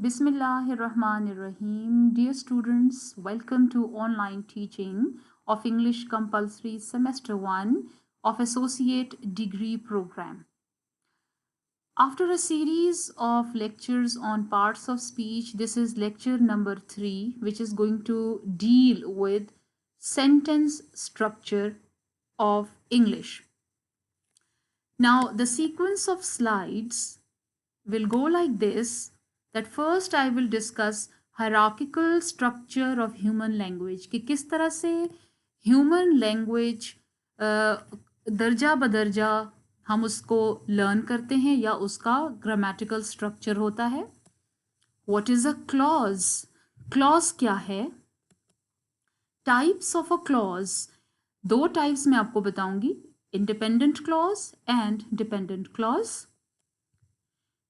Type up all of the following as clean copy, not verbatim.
Bismillahirrahmanirrahim. Dear students, welcome to online teaching of English Compulsory Semester 1 of Associate Degree Program. After a series of lectures on parts of speech, this is lecture number 3, which is going to deal with sentence structure of English. Now, the sequence of slides will go like this, that first I will discuss hierarchical structure of human language कि किस तरह से human language दर्जा बदर्जा हम उसको learn करते हैं या उसका grammatical structure होता है. What is a clause? Clause क्या है? Types of a clause. दो types मैं आपको बताऊंगी, independent clause and dependent clause.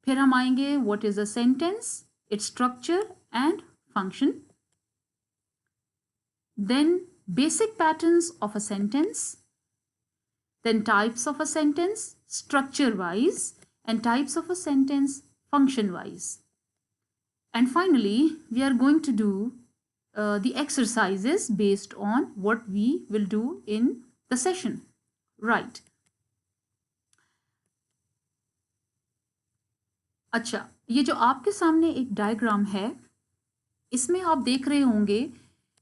फिर हम आएंगे what is a sentence, its structure and function. Then basic patterns of a sentence. Then types of a sentence structure wise and types of a sentence function wise. And finally, we are going to do the exercises based on what we will do in the session. Right. अच्छा, ये जो आपके सामने एक diagram है, इसमें आप देख रहे होंगे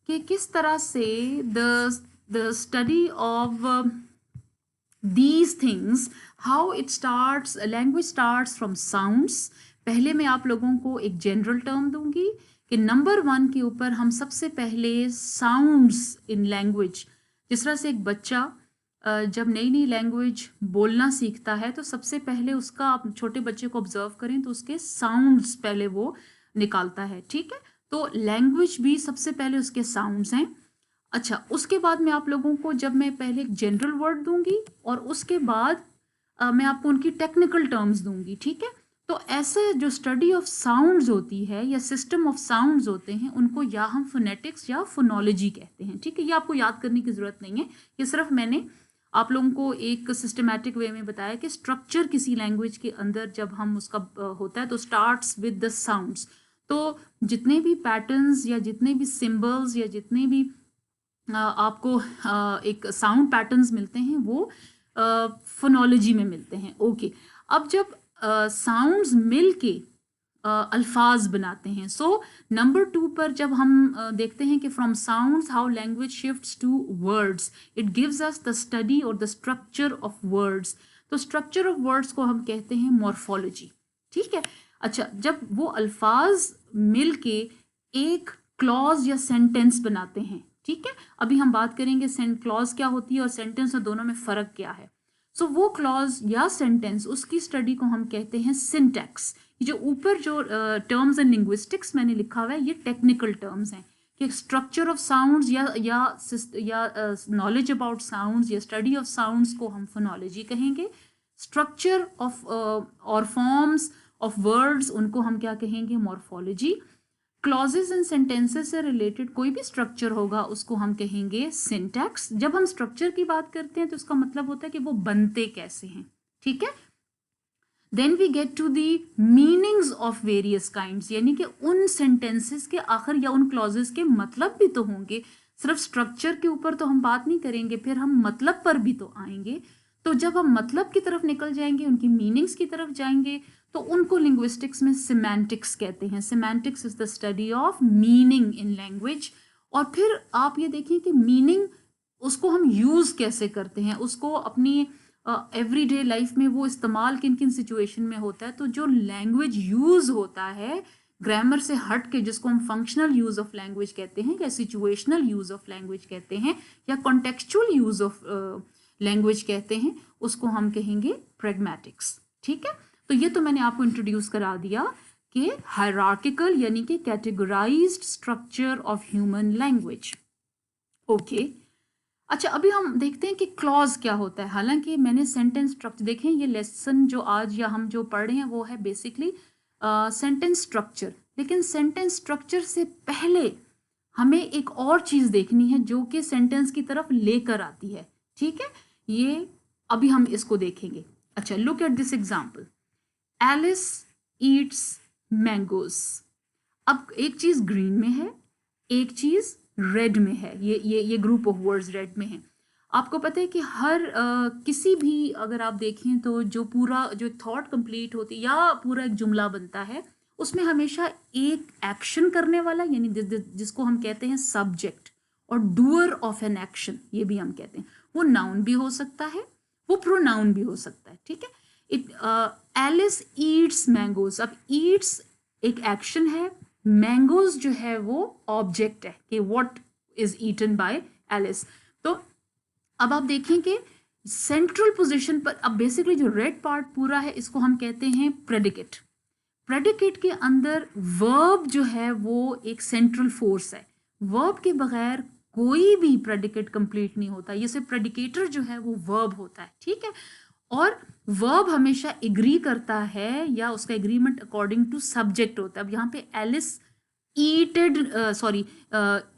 कि किस तरह से the study of these things, how it starts, language starts from sounds. पहले मैं आप लोगों को एक जनरल टर्म दूंगी कि नंबर 1 के ऊपर हम सबसे पहले साउंड्स इन लैंग्वेज, जिस तरह से एक बच्चा जब नई नई लैंग्वेज बोलना सीखता है तो सबसे पहले उसका, आप छोटे बच्चे को ऑब्जर्व करें तो उसके साउंड्स पहले वो निकालता है, ठीक है. तो लैंग्वेज भी सबसे पहले उसके साउंड्स हैं. अच्छा, उसके बाद मैं आप लोगों को, जब मैं पहले एक जनरल वर्ड दूंगी और उसके बाद मैं आपको उनकी टेक्निकल टर्म्स दूंगी, ठीक है. तो ऐसे जो स्टडी ऑफ साउंड्स होती है या सिस्टम ऑफ साउंड्स होते हैं, उनको या हम फोनेटिक्स या फोनोलॉजी कहते हैं, ठीक है. ये आपको याद करने की ज़रूरत नहीं है, ये सिर्फ मैंने आप लोगों को एक सिस्टमैटिक वे में बताया कि स्ट्रक्चर किसी लैंग्वेज के अंदर जब हम उसका होता है तो स्टार्ट्स विद द साउंड्स. तो जितने भी पैटर्न्स या जितने भी सिंबल्स या जितने भी आपको एक साउंड पैटर्न्स मिलते हैं वो फोनोलॉजी में मिलते हैं. ओके, अब जब साउंड्स मिल के अल्फाज बनाते हैं, सो नंबर 2 पर जब हम देखते हैं कि from sounds how language shifts to words, it gives us the study और द स्ट्रक्चर ऑफ वर्ड्स. तो स्ट्रक्चर ऑफ वर्ड्स को हम कहते हैं मॉर्फोलॉजी, ठीक है. अच्छा, जब वो अल्फाज मिल के एक क्लॉज या सेंटेंस बनाते हैं, ठीक है. अभी हम बात करेंगे क्लॉज क्या होती है और सेंटेंस और दोनों में फ़र्क क्या है. सो वो क्लॉज या सेंटेंस, उसकी स्टडी को हम कहते हैं सिंटैक्स. ये जो ऊपर जो टर्म्स एंड लिंग्विस्टिक्स मैंने लिखा हुआ है, ये टेक्निकल टर्म्स हैं कि स्ट्रक्चर ऑफ साउंड्स या नॉलेज अबाउट साउंड्स या स्टडी ऑफ साउंड्स को हम फोनोलॉजी कहेंगे. स्ट्रक्चर ऑफ और फॉर्म्स ऑफ वर्ड्स, उनको हम क्या कहेंगे, मॉर्फोलॉजी. क्लॉजेस एंड सेंटेंसेस से रिलेटेड कोई भी स्ट्रक्चर होगा उसको हम कहेंगे सिंटैक्स. जब हम स्ट्रक्चर की बात करते हैं तो इसका मतलब होता है कि वो बनते कैसे हैं, ठीक है. Then we get to the meanings of various kinds, यानी कि उन सेंटेंसेस के आखिर या उन क्लॉजेस के मतलब भी तो होंगे. सिर्फ स्ट्रक्चर के ऊपर तो हम बात नहीं करेंगे, फिर हम मतलब पर भी तो आएंगे. तो जब हम मतलब की तरफ निकल जाएंगे, उनकी मीनिंग्स की तरफ जाएंगे, तो उनको लिंग्विस्टिक्स में सिमेंटिक्स कहते हैं. Semantics is the study of meaning in language. और फिर आप ये देखिए कि मीनिंग, उसको हम यूज़ कैसे करते हैं, उसको अपनी एवरीडे लाइफ में वो इस्तेमाल किन किन सिचुएशन में होता है. तो जो लैंग्वेज यूज़ होता है ग्रामर से हट के, जिसको हम फंक्शनल यूज़ ऑफ लैंग्वेज कहते हैं या सिचुएशनल यूज़ ऑफ लैंग्वेज कहते हैं या कॉन्टेक्चुअल यूज़ ऑफ लैंग्वेज कहते हैं, उसको हम कहेंगे प्रैग्मेटिक्स, ठीक है. तो ये तो मैंने आपको इंट्रोड्यूस करा दिया कि हायरार्किकल यानी कि categorised structure of human language. Okay, अच्छा, अभी हम देखते हैं कि क्लॉज क्या होता है. हालांकि मैंने सेंटेंस स्ट्रक्चर देखें, ये लेसन जो आज या हम जो पढ़ रहे हैं वो है बेसिकली सेंटेंस स्ट्रक्चर. लेकिन सेंटेंस स्ट्रक्चर से पहले हमें एक और चीज़ देखनी है जो कि सेंटेंस की तरफ लेकर आती है, ठीक है. ये अभी हम इसको देखेंगे. अच्छा, look at this example. Alice eats mangoes. अब एक चीज ग्रीन में है, एक चीज रेड में है, ये ग्रुप ऑफ वर्ड्स रेड में है। आपको पता है कि हर किसी भी अगर आप देखें तो जो पूरा जो थॉट कंप्लीट होती या पूरा एक जुमला बनता है उसमें हमेशा एक एक्शन करने वाला यानी जिसको हम कहते हैं सब्जेक्ट और डूअर ऑफ एन एक्शन, ये भी हम कहते हैं। वो नाउन भी हो सकता है, वो प्रोनाउन भी हो सकता है, ठीक है। इट एलिस ईट्स मैंगोज, अब ईट्स एक एक्शन है, मैंगोज जो है वो ऑब्जेक्ट है कि what is eaten by Alice. तो अब आप देखें कि सेंट्रल पोजीशन पर अब बेसिकली जो रेड पार्ट पूरा है इसको हम कहते हैं प्रेडिकेट। प्रेडिकेट के अंदर वर्ब जो है वो एक सेंट्रल फोर्स है, वर्ब के बगैर कोई भी प्रेडिकेट कंप्लीट नहीं होता, ये सिर्फ प्रेडिकेटर जो है वो वर्ब होता है, ठीक है। और वर्ब हमेशा एग्री करता है या उसका एग्रीमेंट अकॉर्डिंग टू सब्जेक्ट होता है। अब यहाँ पे एलिस ईटेड, सॉरी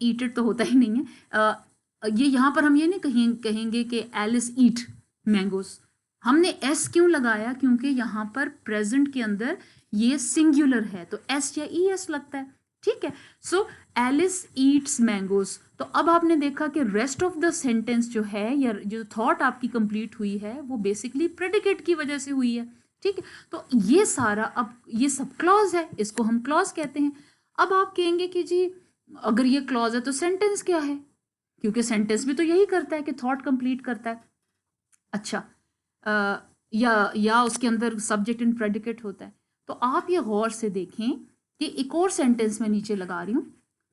ईटेड तो होता ही नहीं है, ये यहाँ पर हम ये नहीं कहेंगे कि एलिस ईट मैंगोस। हमने एस क्यों लगाया, क्योंकि यहाँ पर प्रेजेंट के अंदर ये सिंगुलर है तो एस या ई एस लगता है, ठीक है। सो एलिस ईट्स मैंगोस। तो अब आपने देखा कि रेस्ट ऑफ द सेंटेंस जो है या जो थॉट आपकी कंप्लीट हुई है वो बेसिकली प्रेडिकेट की वजह से हुई है, ठीक है। तो ये सारा अब ये सब क्लॉज है, इसको हम क्लॉज कहते हैं। अब आप कहेंगे कि जी अगर ये क्लॉज है तो सेंटेंस क्या है, क्योंकि सेंटेंस भी तो यही करता है कि थॉट कंप्लीट करता है। अच्छा या उसके अंदर सब्जेक्ट एंड प्रेडिकेट होता है। तो आप ये गौर से देखें कि एक और सेंटेंस में नीचे लगा रही हूं,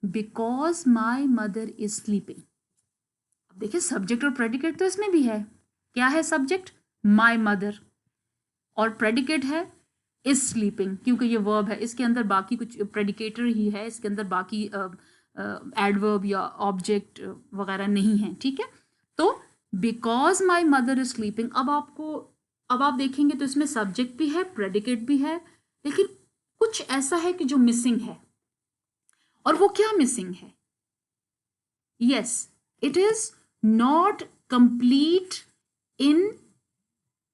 because my mother is sleeping. अब देखिए सब्जेक्ट और प्रेडिकेट तो इसमें भी है। क्या है सब्जेक्ट? माई मदर, और प्रेडिकेट है इज स्लीपिंग, क्योंकि ये वर्ब है, इसके अंदर बाकी कुछ प्रेडिकेटर ही है, इसके अंदर बाकी एडवर्ब या ऑब्जेक्ट वगैरह नहीं है, ठीक है। तो because my mother is sleeping, अब आप देखेंगे तो इसमें सब्जेक्ट भी है, प्रेडिकेट भी है, लेकिन कुछ ऐसा है कि जो मिसिंग है। और वो क्या मिसिंग है? Yes, it is not complete in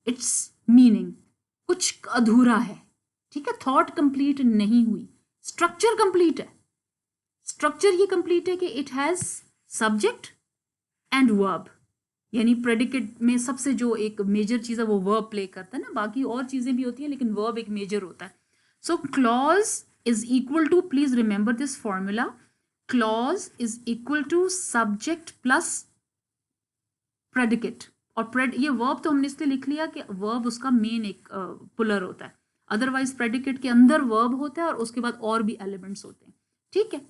its meaning, कुछ अधूरा है, ठीक है। थॉट कंप्लीट नहीं हुई, स्ट्रक्चर कंप्लीट है। स्ट्रक्चर ये कंप्लीट है कि it has subject and verb, यानी प्रेडिकेट में सबसे जो एक मेजर चीज है वो वर्ब प्ले करता है ना, बाकी और चीजें भी होती हैं लेकिन वर्ब एक मेजर होता है। So clause is equal to, please remember this formula, clause is equal to subject plus predicate. और ये वर्ब तो हमने इसलिए लिख लिया कि वर्ब उसका मेन एक पुलर होता है, अदरवाइज प्रेडिकेट के अंदर वर्ब होता है और उसके बाद और भी एलिमेंट्स होते हैं, ठीक है।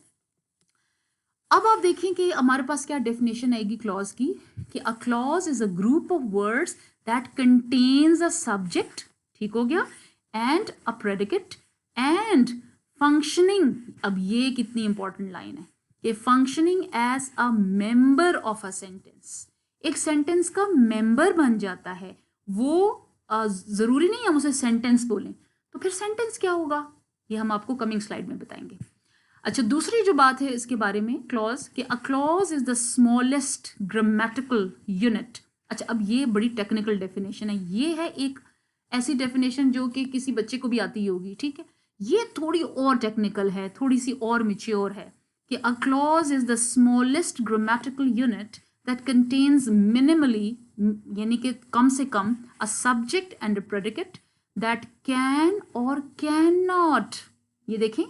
अब आप देखें कि हमारे पास क्या डेफिनेशन आएगी क्लॉज की, कि a clause is a group of words that contains a subject, ठीक हो गया, and a predicate and functioning. अब ये कितनी इंपॉर्टेंट लाइन है कि functioning as a member of a sentence, एक सेंटेंस का मेंबर बन जाता है वो। जरूरी नहीं हम उसे सेंटेंस बोलें, तो फिर सेंटेंस क्या होगा ये हम आपको कमिंग स्लाइड में बताएंगे। अच्छा, दूसरी जो बात है इसके बारे में क्लॉज, कि a clause is the smallest grammatical unit. अच्छा, अब ये बड़ी टेक्निकल डेफिनेशन है, ये है एक ऐसी डेफिनेशन जो कि किसी बच्चे को भी आती होगी, ठीक है। ये थोड़ी और टेक्निकल है, थोड़ी सी और मिच्योर है, कि a clause is the smallest grammatical unit that contains minimally, यानी कि कम से कम, a subject and a predicate that can और कैन नॉट, ये देखें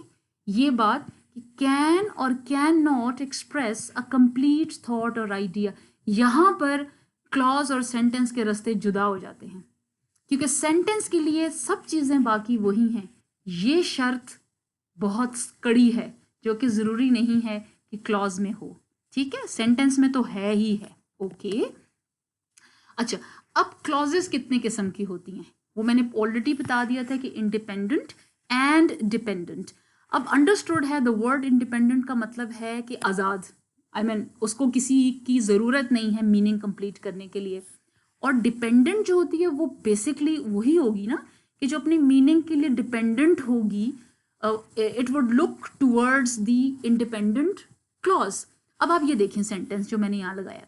ये बात, कैन और can not express a complete thought और आइडिया। यहां पर क्लॉज और सेंटेंस के रास्ते जुदा हो जाते हैं, क्योंकि सेंटेंस के लिए सब चीजें बाकी वही हैं, ये शर्त बहुत कड़ी है जो कि जरूरी नहीं है कि क्लॉज में हो, ठीक है, सेंटेंस में तो है ही है, ओके। अच्छा, अब क्लॉजेस कितने किस्म की होती हैं वो मैंने ऑलरेडी बता दिया था कि इंडिपेंडेंट एंड डिपेंडेंट। अब अंडरस्टूड है, द वर्ड इंडिपेंडेंट का मतलब है कि आज़ाद, आई मीन उसको किसी की ज़रूरत नहीं है मीनिंग कंप्लीट करने के लिए। और डिपेंडेंट जो होती है वो बेसिकली वही होगी ना कि जो अपनी मीनिंग के लिए डिपेंडेंट होगी, it would look towards the independent clause. अब आप ये देखें सेंटेंस जो मैंने यहाँ लगाया,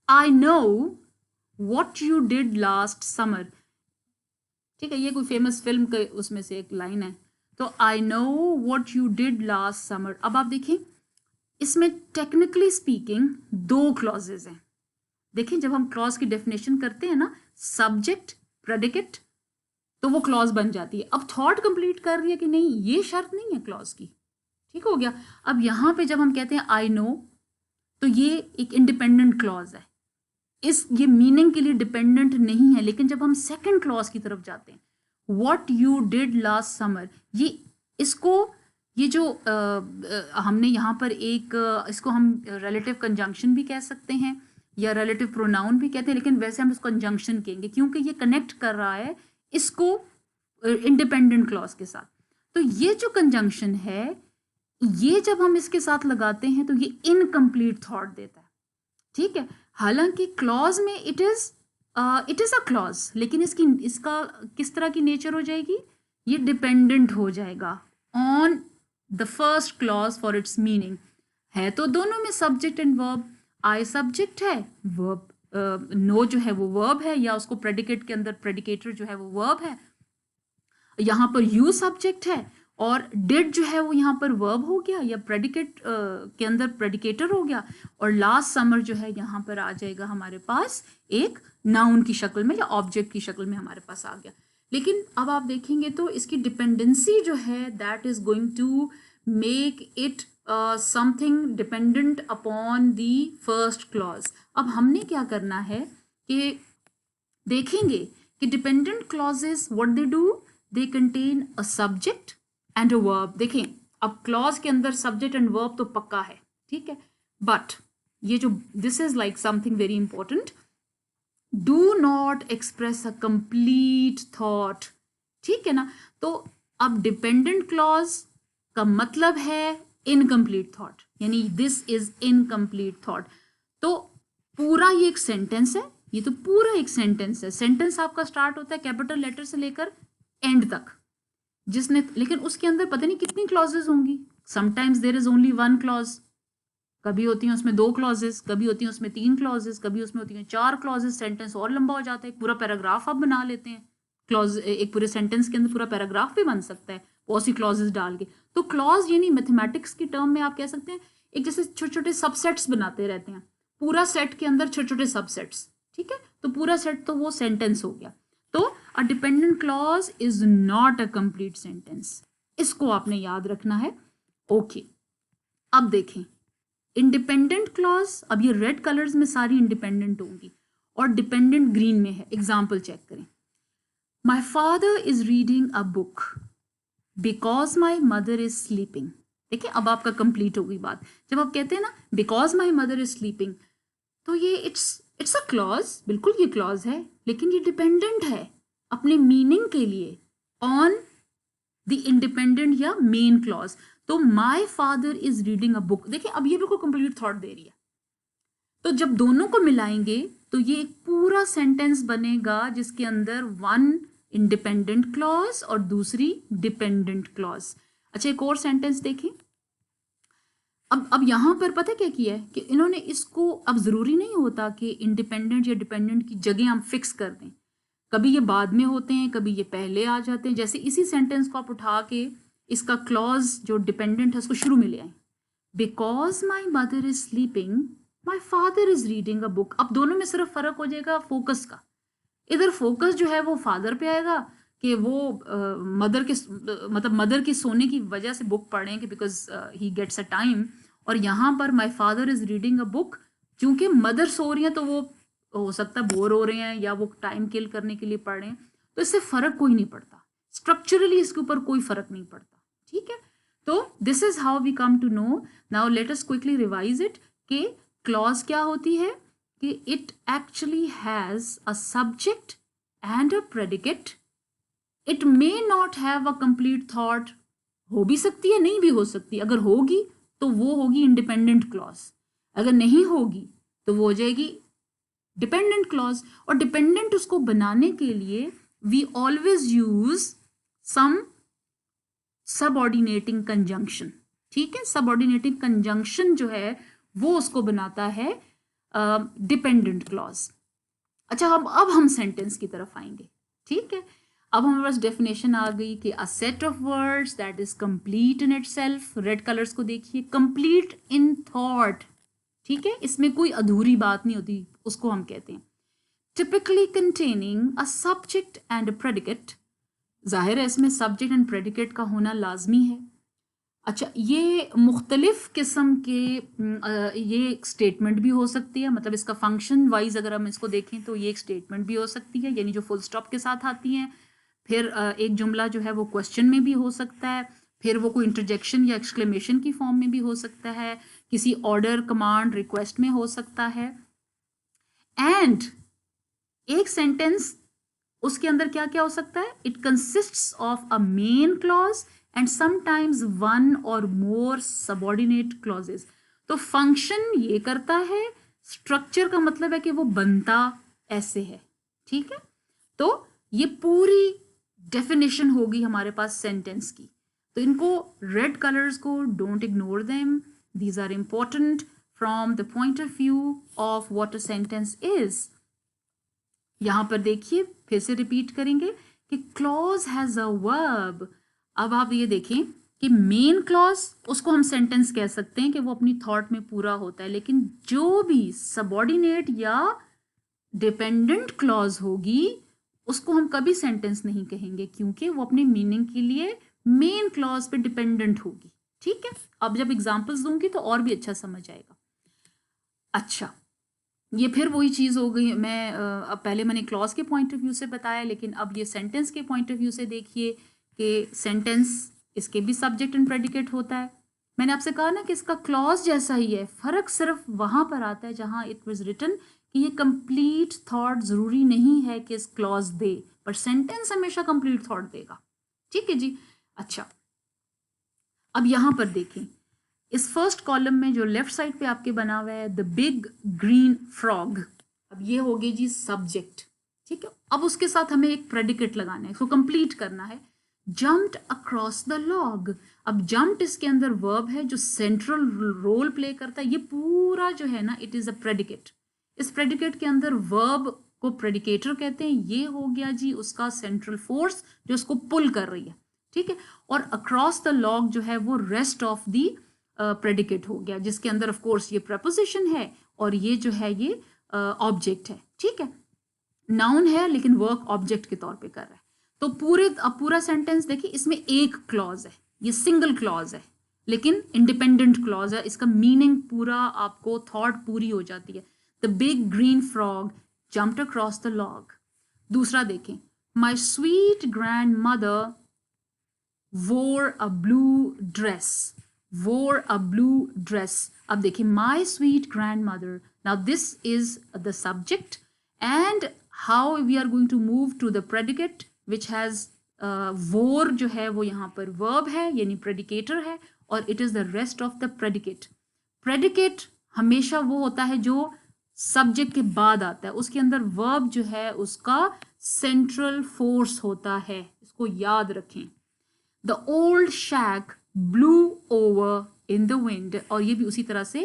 I know what you did last summer, ठीक है, ये कोई फेमस फिल्म के उसमें से एक लाइन है। तो I know what you did last summer. अब आप देखें इसमें टेक्निकली स्पीकिंग दो क्लॉजेज हैं। देखें जब हम क्लॉज की डेफिनेशन करते हैं ना, सब्जेक्ट प्रेडिकेट, तो वो क्लॉज बन जाती है। अब थॉट कंप्लीट कर रही है कि नहीं, ये शर्त नहीं है क्लॉज की। ठीक हो गया। अब यहां पे जब हम कहते हैं आई नो, तो ये एक इंडिपेंडेंट क्लॉज है, ये मीनिंग के लिए डिपेंडेंट नहीं है। लेकिन जब हम सेकंड क्लॉज की तरफ जाते हैं, what you did last summer, ये जो हमने यहाँ पर इसको हम रिलेटिव कंजंक्शन भी कह सकते हैं या रिलेटिव प्रोनाउन भी कहते हैं, लेकिन वैसे हम इसको कंजंक्शन कहेंगे क्योंकि ये कनेक्ट कर रहा है इसको इंडिपेंडेंट क्लॉज के साथ। तो ये जो कंजंक्शन है, ये जब हम इसके साथ लगाते हैं तो ये इनकम्प्लीट थॉट देता है। ठीक है, हालांकि क्लॉज में इट इज अ क्लॉज, लेकिन इसका किस तरह की नेचर हो जाएगी, ये डिपेंडेंट हो जाएगा on the first clause for its meaning. है तो दोनों में subject and verb, I subject है, वर्ब नो जो है वो वर्ब है, या उसको प्रेडिकेट के अंदर प्रेडिकेटर जो है वो वर्ब है। यहाँ पर यू सब्जेक्ट है और डिड जो है वो यहाँ पर वर्ब हो गया या प्रेडिकेट के अंदर प्रेडिकेटर हो गया, और लास्ट समर जो है यहाँ पर आ जाएगा हमारे पास एक नाउन की शक्ल में या ऑब्जेक्ट की शक्ल में हमारे पास आ गया। लेकिन अब आप देखेंगे तो इसकी डिपेंडेंसी जो है that is going to make it something dependent upon the first clause. अब हमने क्या करना है कि देखेंगे कि dependent clauses what they do, they contain a subject and a verb. देखें अब क्लॉज के अंदर सब्जेक्ट एंड वर्ब तो पक्का है, ठीक है, बट ये जो this is like something very important, do not express a complete thought. ठीक है ना। तो अब डिपेंडेंट क्लॉज का मतलब है इनकम्प्लीट थॉट, यानी दिस इज इनकम्प्लीट थॉट। तो पूरा ये एक सेंटेंस है, ये तो पूरा एक सेंटेंस है। सेंटेंस आपका स्टार्ट होता है कैपिटल लेटर से लेकर एंड तक, लेकिन उसके अंदर पता नहीं कितनी क्लॉजेस होंगी। Sometimes there is only one clause, कभी होती हैं उसमें 2 क्लॉजेस, कभी होती हैं उसमें 3 क्लॉजेस, कभी उसमें होती हैं 4 क्लॉजेस। सेंटेंस और लंबा हो जाता है, पूरा पैराग्राफ आप बना लेते हैं। क्लॉज एक पूरे सेंटेंस के अंदर पूरा पैराग्राफ भी बन सकता है बहुत सी क्लॉजेस डाल के। तो क्लॉज यानी मैथमेटिक्स की टर्म में आप कह सकते हैं एक जैसे छोटे छोटे सबसेट्स बनाते रहते हैं, पूरा सेट के अंदर छोटे छोटे सबसेट्स। ठीक है, तो पूरा सेट तो वो सेंटेंस हो गया। तो a dependent clause is not a complete sentence, इसको आपने याद रखना है। ओके, अब देखें इंडिपेंडेंट क्लॉज, अब ये रेड कलर्स में सारी इंडिपेंडेंट होंगी और डिपेंडेंट ग्रीन में है। एग्जाम्पल चेक करें, माई father is reading a book because my mother is sleeping. देखिए अब आपका कंप्लीट होगी बात। जब आप कहते हैं ना because my mother is sleeping, तो ये इट्स अ क्लॉज, बिल्कुल ये क्लॉज है, लेकिन ये डिपेंडेंट है अपने मीनिंग के लिए ऑन द इंडिपेंडेंट या मेन क्लॉज। तो माई father is reading a book, देखिए अब ये बिल्कुल कंप्लीट थॉट दे रही है। तो जब दोनों को मिलाएंगे तो ये एक पूरा सेंटेंस बनेगा जिसके अंदर वन इंडिपेंडेंट क्लॉज और दूसरी डिपेंडेंट क्लॉज। अच्छा एक और सेंटेंस देखें। अब यहां पर पता क्या किया है कि इन्होंने इसको, अब जरूरी नहीं होता कि इंडिपेंडेंट या डिपेंडेंट की जगह हम फिक्स कर दें, कभी ये बाद में होते हैं, कभी ये पहले आ जाते हैं। जैसे इसी सेंटेंस को आप उठा के इसका क्लॉज जो डिपेंडेंट है उसको शुरू में ले आए, because my mother is sleeping my father is reading a book. अब दोनों में सिर्फ फर्क हो जाएगा फोकस का। इधर फोकस जो है वो फादर पे आएगा कि वो मदर के मतलब मदर की सोने की वजह से बुक पढ़ रहे हैं कि because he gets a time, और यहाँ पर my father is reading a book क्योंकि मदर सो रही है, तो वो हो सकता है बोर हो रहे हैं या वो टाइम किल करने के लिए पढ़ रहे हैं। तो इससे फर्क कोई नहीं पड़ता, स्ट्रक्चरली इसके ऊपर कोई फर्क नहीं पड़ता। ठीक है, तो this is how we come to know. Now let us quickly revise it कि क्लॉज क्या होती है, कि it actually has a subject and a predicate. It may not have a complete thought, हो भी सकती है नहीं भी हो सकती। अगर होगी तो वो होगी इंडिपेंडेंट क्लॉज, अगर नहीं होगी तो वो हो जाएगी डिपेंडेंट क्लॉज। और डिपेंडेंट उसको बनाने के लिए we always use some subordinating conjunction. ठीक है, सबऑर्डिनेटिंग कंजंक्शन जो है वो उसको बनाता है डिपेंडेंट क्लॉज। अच्छा अब हम सेंटेंस की तरफ आएंगे। ठीक है, अब हमारे पास डेफिनेशन आ गई कि a set of words that is complete in itself, red colours को देखिए, कंप्लीट इन थॉट, ठीक है, इसमें कोई अधूरी बात नहीं होती, उसको हम कहते हैं typically containing a subject and a predicate, जाहिर है इसमें सब्जेक्ट एंड प्रेडिकेट का होना लाजमी है। अच्छा, ये मुख्तलिफ किस्म के ये स्टेटमेंट भी हो सकती है, मतलब इसका फंक्शन वाइज अगर हम इसको देखें तो ये एक स्टेटमेंट भी हो सकती है, यानी जो फुल स्टॉप के साथ आती हैं। फिर एक जुमला जो है वो क्वेश्चन में भी हो सकता है, फिर वो कोई इंटरजेक्शन या एक्सक्लेमेशन की फॉर्म में भी हो सकता है, किसी ऑर्डर कमांड रिक्वेस्ट में हो सकता है। एंड एक सेंटेंस उसके अंदर क्या क्या हो सकता है, it consists of a main clause and sometimes one और मोर सबऑर्डिनेट क्लॉजेस। तो फंक्शन ये करता है, स्ट्रक्चर का मतलब है कि वो बनता ऐसे है, ठीक है। तो ये पूरी डेफिनेशन होगी हमारे पास सेंटेंस की। तो इनको रेड कलर्स को don't ignore them, these are important from the point of view of what a sentence is. यहां पर देखिए, फिर से रिपीट करेंगे कि क्लॉज हैज अ वर्ब। अब आप ये देखें कि मेन क्लॉज उसको हम सेंटेंस कह सकते हैं कि वो अपनी थॉट में पूरा होता है, लेकिन जो भी सबऑर्डिनेट या डिपेंडेंट क्लॉज होगी उसको हम कभी सेंटेंस नहीं कहेंगे, क्योंकि वो अपने मीनिंग के लिए मेन क्लॉज पे डिपेंडेंट होगी, ठीक है। अब जब एग्जांपल्स दूंगी तो और भी अच्छा समझ आएगा। अच्छा, ये फिर वही चीज हो गई, मैं अब पहले मैंने क्लॉज के पॉइंट ऑफ व्यू से बताया, लेकिन अब ये सेंटेंस के पॉइंट ऑफ व्यू से देखिए कि सेंटेंस इसके भी सब्जेक्ट एंड प्रेडिकेट होता है। मैंने आपसे कहा ना कि इसका क्लॉज जैसा ही है, फर्क सिर्फ वहां पर आता है जहां इट वाज रिटन कि ये कंप्लीट थॉट जरूरी नहीं है कि इस क्लॉज दे, पर सेंटेंस हमेशा कंप्लीट थॉट देगा, ठीक है जी। अच्छा, अब यहां पर देखें, इस फर्स्ट कॉलम में जो लेफ्ट साइड पे आपके बना हुआ है द बिग ग्रीन फ्रॉग, अब ये हो गई जी सब्जेक्ट, ठीक है। अब उसके साथ हमें एक प्रेडिकेट लगाना है, इसको कंप्लीट करना है, जम्प्ड अक्रॉस द लॉग। अब जम्प्ड इसके अंदर वर्ब है जो सेंट्रल रोल प्ले करता है, ये पूरा जो है ना इट इज अ प्रेडिकेट। इस प्रेडिकेट के अंदर वर्ब को प्रेडिकेटर कहते हैं, ये हो गया जी उसका सेंट्रल फोर्स जो उसको पुल कर रही है, ठीक है। और अक्रॉस द लॉग जो है वो रेस्ट ऑफ द प्रेडिकेट हो गया, जिसके अंदर ऑफ कोर्स ये प्रपोजिशन है और ये जो है ये ऑब्जेक्ट है, ठीक है। नाउन है लेकिन वर्क ऑब्जेक्ट के तौर पे कर रहा है। तो पूरा सेंटेंस देखिए, इसमें एक क्लॉज है, ये सिंगल क्लॉज है लेकिन इंडिपेंडेंट क्लॉज है, इसका मीनिंग पूरा आपको थॉट पूरी हो जाती है। The big green frog jumped across the log. दूसरा देखें, my sweet grand mother wore a blue dress, wore a blue dress। अब देखिए, my sweet grandmother, now this is the subject and how we are going to move to the predicate which has wore जो है वो यहाँ पर verb है यानी predicator है, और it is the rest of the predicate। predicate हमेशा वो होता है जो सब्जेक्ट के बाद आता है, उसके अंदर वर्ब जो है उसका सेंट्रल फोर्स होता है, इसको याद रखें। The old shack blew over in the wind, और ये भी उसी तरह से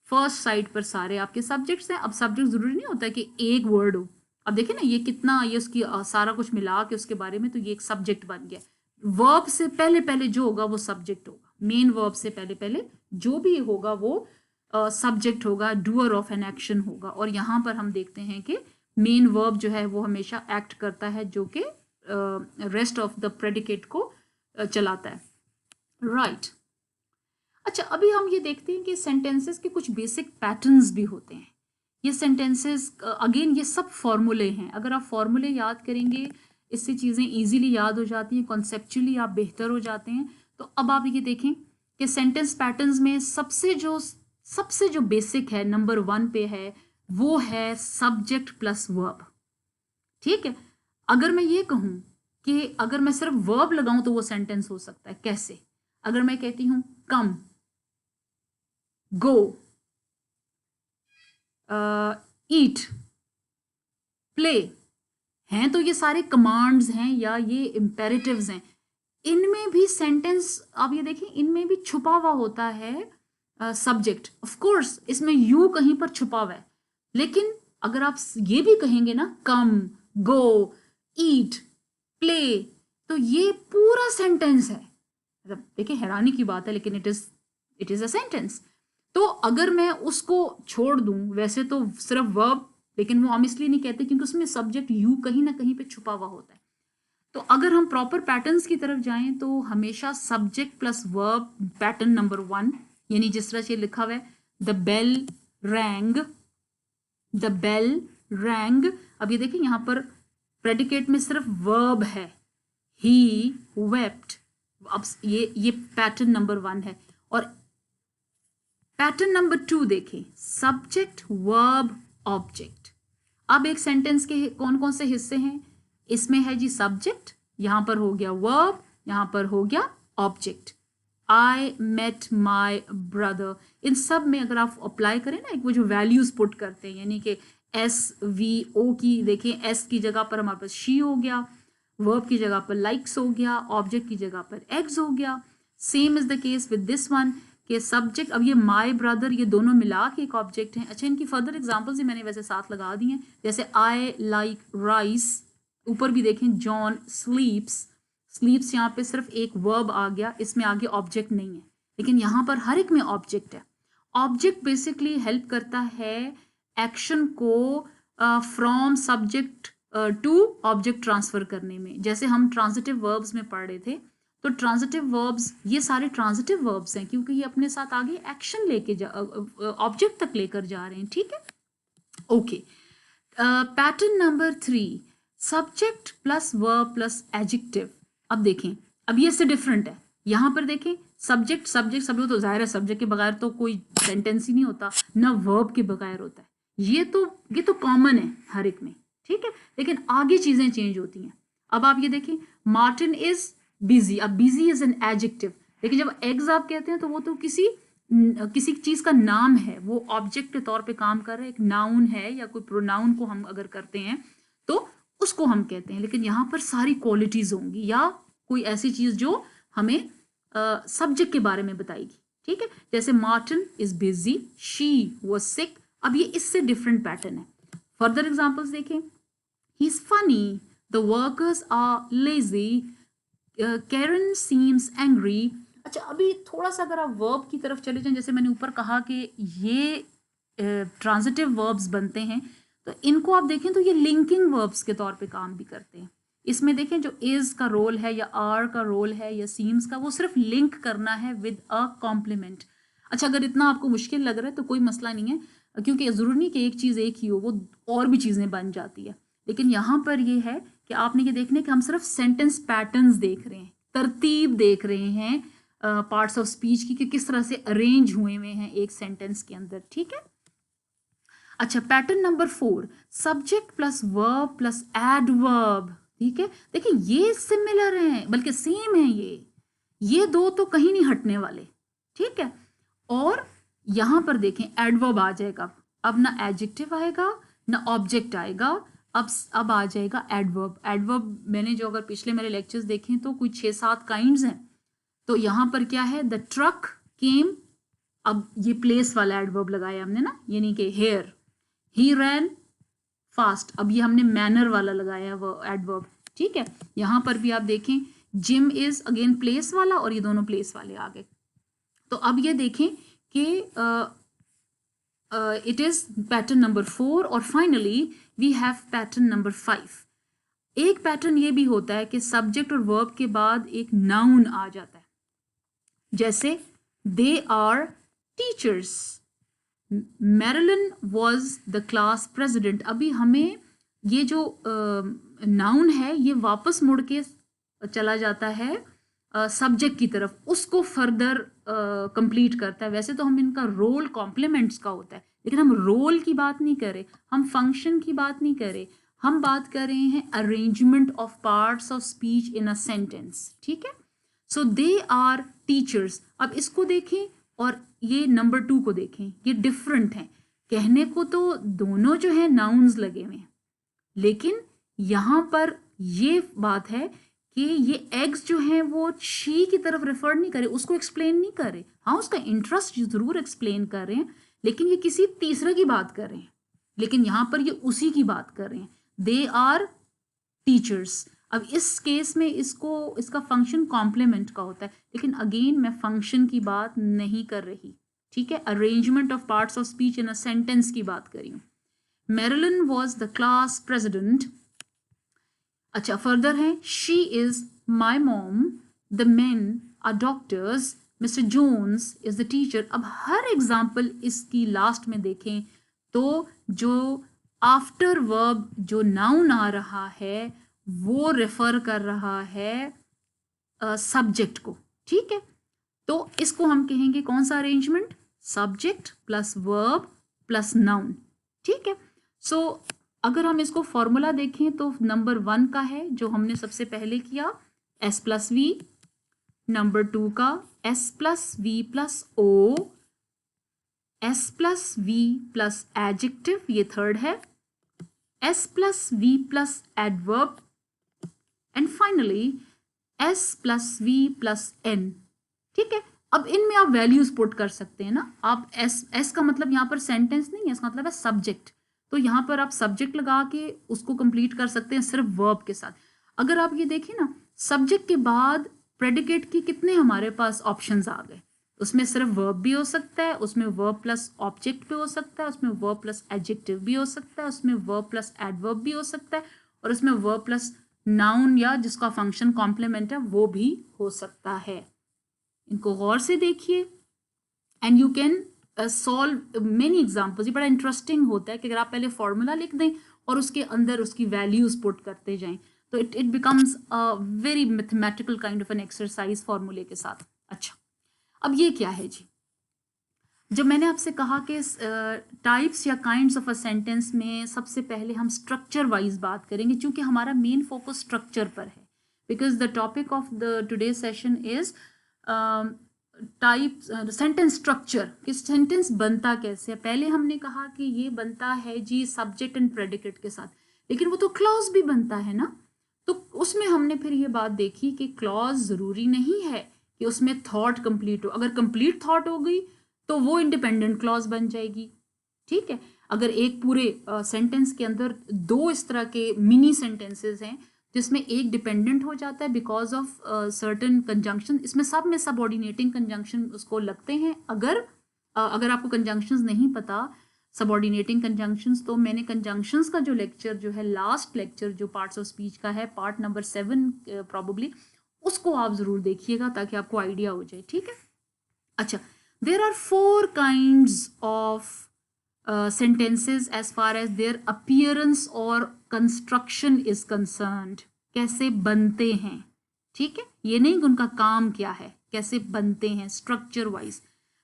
फर्स्ट साइड पर सारे आपके सब्जेक्ट्स हैं। अब सब्जेक्ट जरूरी नहीं होता कि एक वर्ड हो, अब देखिए ना ये कितना, ये उसकी सारा कुछ मिला के उसके बारे में, तो ये एक सब्जेक्ट बन गया। वर्ब से पहले पहले जो होगा वो सब्जेक्ट होगा, मेन वर्ब से पहले पहले जो भी होगा वो सब्जेक्ट होगा, डूअर ऑफ एन एक्शन होगा। और यहाँ पर हम देखते हैं कि मेन वर्ब जो है वो हमेशा एक्ट करता है जो कि रेस्ट ऑफ द प्रेडिकेट को चलाता है, राइट। अच्छा, अभी हम ये देखते हैं कि सेंटेंसेस के कुछ बेसिक पैटर्न्स भी होते हैं। ये सेंटेंसेस अगेन ये सब फॉर्मूले हैं, अगर आप फॉर्मूले याद करेंगे इससे चीज़ें इजीली याद हो जाती हैं, कॉन्सेप्चुअली आप बेहतर हो जाते हैं। तो अब आप ये देखें कि सेंटेंस पैटर्न्स में सबसे जो बेसिक है, नंबर 1 पे है, वो है सब्जेक्ट प्लस वर्ब, ठीक है। अगर मैं ये कहूं कि अगर मैं सिर्फ वर्ब लगाऊं तो वो सेंटेंस हो सकता है, कैसे? अगर मैं कहती हूं कम, गो, ईट, प्ले, हैं तो ये सारे कमांड्स हैं या ये इम्पेरेटिव्स हैं। इनमें भी सेंटेंस आप ये देखें, इनमें भी छुपा हुआ होता है सब्जेक्ट। ऑफ कोर्स इसमें यू कहीं पर छुपा हुआ है, लेकिन अगर आप ये भी कहेंगे ना कम, गो, ईट, प्ले, तो ये पूरा सेंटेंस है। मतलब देखिए हैरानी की बात है, लेकिन इट इज अ सेंटेंस। तो अगर मैं उसको छोड़ दूं, वैसे तो सिर्फ वर्ब, लेकिन वो हम इसलिए नहीं कहते क्योंकि उसमें सब्जेक्ट यू कहीं ना कहीं पे छुपा हुआ होता है। तो अगर हम प्रॉपर पैटर्न्स की तरफ जाएं तो हमेशा subject plus verb pattern number 1, यानी जिस तरह से लिखा हुआ है the bell rang, the bell rang. अब ये देखिए यहाँ पर प्रेडिकेट में सिर्फ वर्ब है, ही वेप्ट। अब ये पैटर्न नंबर 1 है। और पैटर्न नंबर 2 देखें, सब्जेक्ट वर्ब ऑब्जेक्ट। अब एक सेंटेंस के कौन कौन से हिस्से हैं, इसमें है जी सब्जेक्ट, यहां पर हो गया वर्ब, यहां पर हो गया object. I met my brother, इन सब में अगर आप अप्लाई करें ना, एक वो जो वैल्यूज पुट करते हैं, यानी कि SVO की देखें, एस की जगह पर हमारे पास शी हो गया, वर्ब की जगह पर लाइक्स हो गया, ऑब्जेक्ट की जगह पर एग्स हो गया। Same is the case with this one के सब्जेक्ट, अब ये माई ब्रदर, ये दोनों मिला के एक ऑब्जेक्ट हैं। अच्छा, इनकी फर्दर एग्जांपल्स ही मैंने वैसे साथ लगा दी हैं, जैसे आई लाइक राइस, ऊपर भी देखें जॉन स्लीप्स, स्लीप्स यहाँ पे सिर्फ एक वर्ब आ गया, इसमें आगे ऑब्जेक्ट नहीं है, लेकिन यहाँ पर हर एक में ऑब्जेक्ट है। ऑब्जेक्ट बेसिकली हेल्प करता है एक्शन को from subject to object transfer करने में। जैसे हम ट्रांजिटिव वर्ब्स में पढ़ रहे थे, तो ट्रांजिटिव वर्ब्स ये सारे ट्रांजिटिव वर्ब्स हैं क्योंकि ये अपने साथ आगे एक्शन लेके ऑब्जेक्ट तक लेकर जा रहे हैं। ठीक है, okay. Pattern number 3, subject plus verb plus adjective. अब देखें, अब ये इससे डिफरेंट है। यहां पर देखें सब्जेक्ट सब्जेक्ट सब लोग, तो जाहिर है सब्जेक्ट के बगैर तो कोई सेंटेंस ही नहीं होता, ना वर्ब के बगैर होता है। ये तो कॉमन है हर एक में, ठीक है, लेकिन आगे चीजें चेंज होती हैं। अब आप ये देखें, मार्टिन इज बिजी, अब बिजी इज एन एडजेक्टिव, लेकिन जब एग्स आप कहते हैं तो वो तो किसी चीज का नाम है, वो ऑब्जेक्ट के तौर पे काम कर रहा है, एक नाउन है या कोई प्रोनाउन को हम अगर करते हैं तो उसको हम कहते हैं। लेकिन यहाँ पर सारी क्वालिटीज होंगी या कोई ऐसी चीज जो हमें सब्जेक्ट के बारे में बताएगी। ठीक है, जैसे Martin is busy, she was sick. अब ये इससे डिफरेंट पैटर्न है। फर्दर एग्जांपल्स देखें, he is funny, the workers are lazy, Karen seems angry. अच्छा, अभी थोड़ा सा अगर आप वर्ब की तरफ चले जाएं, जैसे मैंने ऊपर कहा कि ये ट्रांजिटिव वर्ब्स बनते हैं, तो इनको आप देखें तो ये लिंकिंग वर्ब्स के तौर पे काम भी करते हैं। इसमें देखें जो इज का रोल है या आर का रोल है या सीम्स का, वो सिर्फ लिंक करना है विद अ कॉम्प्लीमेंट। अच्छा, अगर इतना आपको मुश्किल लग रहा है तो कोई मसला नहीं है, क्योंकि ज़रूरी नहीं कि एक चीज़ एक ही हो, वो और भी चीज़ें बन जाती है। लेकिन यहाँ पर ये है कि आपने ये देखने कि हम सिर्फ सेंटेंस पैटर्न्स देख रहे हैं, तरतीब देख रहे हैं पार्ट्स ऑफ स्पीच की कि किस तरह से अरेंज हुए हुए हैं एक सेंटेंस के अंदर। ठीक है, अच्छा, pattern number 4, subject plus verb plus adverb. ठीक है, देखिए ये सिमिलर हैं, बल्कि सेम है, ये दो तो कहीं नहीं हटने वाले। ठीक है, और यहां पर देखें एडवर्ब आ जाएगा, अब ना एडजेक्टिव आएगा ना ऑब्जेक्ट आएगा, अब आ जाएगा एडवर्ब। एडवर्ब मैंने जो अगर पिछले मेरे लेक्चर्स देखें तो कुछ 6-7 काइंड्स हैं। तो यहां पर क्या है, द ट्रक केम, अब ये प्लेस वाला एडवर्ब लगाया हमने ना, यानी कि हेयर, ही रैन फास्ट, अब ये हमने मैनर वाला लगाया वो एडवर्ब। ठीक है, यहां पर भी आप देखें जिम इज अगेन प्लेस वाला और ये दोनों प्लेस वाले आ गए। तो अब ये देखें कि इट इज पैटर्न नंबर 4 और finally we have pattern number 5। एक पैटर्न ये भी होता है कि सब्जेक्ट और वर्ब के बाद एक नाउन आ जाता है, जैसे they are teachers, Marilyn was the class president. अभी हमें ये जो नाउन है ये वापस मुड़ के चला जाता है सब्जेक्ट की तरफ, उसको फर्दर कंप्लीट करता है। वैसे तो हम इनका रोल कॉम्प्लीमेंट्स का होता है, लेकिन हम रोल की बात नहीं कर रहे, हम फंक्शन की बात नहीं कर रहे, हम बात कर रहे हैं arrangement of parts of speech in a sentence. ठीक है, सो दे आर टीचर्स। अब इसको देखें और ये नंबर 2 को देखें, ये डिफरेंट है। कहने को तो दोनों जो है नाउन्स लगे हुए हैं, लेकिन यहां पर ये बात है कि ये एग्स जो हैं वो शी की तरफ रेफर नहीं करे, उसको एक्सप्लेन नहीं कर रहे। हाँ, उसका इंटरेस्ट जरूर एक्सप्लेन कर रहे हैं, लेकिन ये किसी तीसरे की बात कर रहे हैं, लेकिन यहां पर ये उसी की बात कर रहे हैं। They are teachers. अब इस केस में इसका फंक्शन कॉम्प्लीमेंट का होता है, लेकिन अगेन मैं फंक्शन की बात नहीं कर रही, ठीक है, arrangement of parts of speech in a sentence की बात कर रही हूँ। Marilyn was the class president. अच्छा, फर्दर है, she is my mom, the men are doctors, mister Jones is the teacher. अब हर एग्जाम्पल इसकी लास्ट में देखें तो जो आफ्टर वर्ब जो नाउन आ रहा है वो रेफर कर रहा है सब्जेक्ट को, ठीक है। तो इसको हम कहेंगे कौन सा arrangement, subject plus verb plus noun, ठीक है। सो अगर हम इसको फॉर्मूला देखें तो नंबर 1 का है जो हमने सबसे पहले किया, एस प्लस वी, नंबर 2 का S plus V plus O, S plus V plus adjective, ये थर्ड है, S plus V plus adverb, and finally S plus V plus N, ठीक है। अब इनमें आप वैल्यूज पुट कर सकते हैं ना, आप एस का मतलब यहाँ पर सेंटेंस नहीं है, इसका मतलब है सब्जेक्ट, तो यहाँ पर आप सब्जेक्ट लगा के उसको कंप्लीट कर सकते हैं सिर्फ वर्ब के साथ। अगर आप ये देखें ना, सब्जेक्ट के बाद प्रेडिकेट की कितने हमारे पास ऑप्शंस आ गए, उसमें सिर्फ वर्ब भी हो सकता है, उसमें वर्ब प्लस ऑब्जेक्ट भी हो सकता है, उसमें वर्ब प्लस एडजेक्टिव भी हो सकता है, उसमें वर्ब प्लस एडवर्ब भी हो सकता है, और उसमें वर्ब प्लस नाउन या जिसका फंक्शन कॉम्प्लीमेंट है वो भी हो सकता है। इनको गौर से देखिए and you can solve many examples. ये बड़ा इंटरेस्टिंग होता है कि अगर आप पहले फॉर्मूला लिख दें और उसके अंदर उसकी वैल्यूज पुट करते जाएं तो it becomes a very mathematical kind of an exercise फॉर्मूले के साथ। अच्छा, अब ये क्या है जी, जब मैंने आपसे कहा कि टाइप्स या काइंड्स ऑफ अ सेंटेंस में सबसे पहले हम स्ट्रक्चर वाइज बात करेंगे, क्योंकि हमारा मेन फोकस स्ट्रक्चर पर है, because the topic of the today session is type sentence structure, कि सेंटेंस बनता कैसे है। पहले हमने कहा कि ये बनता है जी सब्जेक्ट एंड प्रेडिकेट के साथ, लेकिन वो तो क्लॉज भी बनता है ना, तो उसमें हमने फिर ये बात देखी कि क्लॉज ज़रूरी नहीं है कि उसमें थॉट कंप्लीट हो, अगर कंप्लीट थॉट हो गई तो वो इंडिपेंडेंट क्लॉज बन जाएगी, ठीक है। अगर एक पूरे सेंटेंस के अंदर 2 इस तरह के मिनी सेंटेंसेस हैं जिसमें एक डिपेंडेंट हो जाता है बिकॉज ऑफ सर्टेन कंजंक्शन, इसमें सब में सबऑर्डिनेटिंग कंजंक्शन उसको लगते हैं। अगर आपको कंजंक्शंस नहीं पता, सबऑर्डिनेटिंग कंजंक्शंस, तो मैंने कंजंक्शंस का जो लेक्चर जो है, लास्ट लेक्चर जो पार्ट्स ऑफ स्पीच का है, पार्ट नंबर 7 प्रॉबली, उसको आप ज़रूर देखिएगा ताकि आपको आइडिया हो जाए, ठीक है। अच्छा, there are 4 kinds of sentences as far as their appearance or construction is concerned, कैसे बनते हैं, ठीक है, ये नहीं कि उनका काम क्या है, कैसे बनते हैं स्ट्रक्चर वाइज।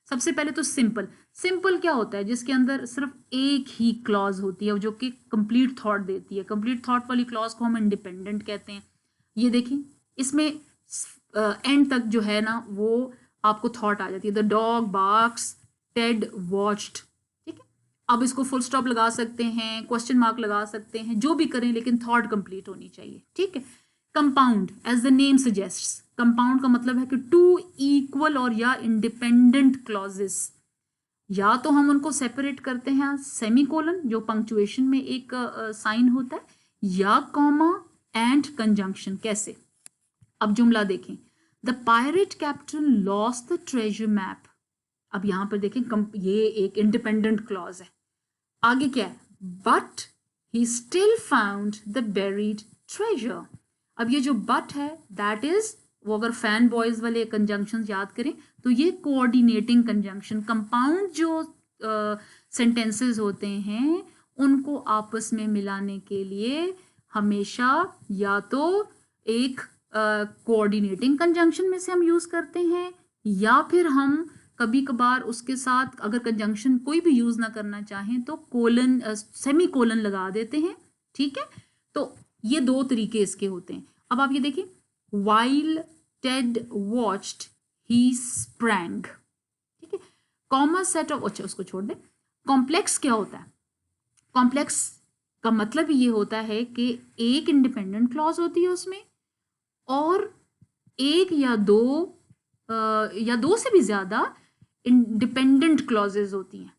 सबसे पहले तो सिंपल। सिंपल क्या होता है, जिसके अंदर सिर्फ एक ही क्लॉज होती है जो कि कंप्लीट थॉट देती है। कंप्लीट थॉट वाली क्लॉज को हम इंडिपेंडेंट कहते हैं। ये देखें, इसमें एंड तक जो है ना वो आपको थॉट आ जाती है, the dog barks, Ted watched, ठीक है। अब इसको फुल स्टॉप लगा सकते हैं, क्वेश्चन मार्क लगा सकते हैं, जो भी करें, लेकिन थॉट कंप्लीट होनी चाहिए, ठीक है। Compound, as the name suggests, compound का मतलब है कि 2 इक्वल और या इंडिपेंडेंट क्लॉजेस, या तो हम उनको सेपरेट करते हैं सेमीकोलन जो पंक्चुएशन में एक साइन होता है, या कॉमा एंड कंजंक्शन। कैसे, अब जुमला देखें, the pirate captain lost the treasure map. अब यहां पर देखें, ये एक इंडिपेंडेंट क्लॉज है। आगे क्या है, but he still found the buried treasure. अब ये जो बट है दैट इज, वो अगर फैन बॉयज वाले कंजंक्शन याद करें तो ये कोऑर्डिनेटिंग कंजंक्शन, कंपाउंड जो सेंटेंसेस होते हैं उनको आपस में मिलाने के लिए हमेशा या तो एक कोऑर्डिनेटिंग कंजंक्शन में से हम यूज करते हैं, या फिर हम कभी कभार उसके साथ अगर कंजंक्शन कोई भी यूज ना करना चाहें तो कोलन, सेमी कोलन लगा देते हैं, ठीक है। तो ये 2 तरीके इसके होते हैं। अब आप ये देखिए, while Ted watched he sprang, ठीक है। कॉमा सेट ऑफ, अच्छा उसको छोड़ दे। कॉम्प्लेक्स क्या होता है, कॉम्प्लेक्स का मतलब ये होता है कि एक इंडिपेंडेंट क्लॉज होती है उसमें, और एक या दो से भी ज्यादा इंडिपेंडेंट क्लॉजेज होती हैं।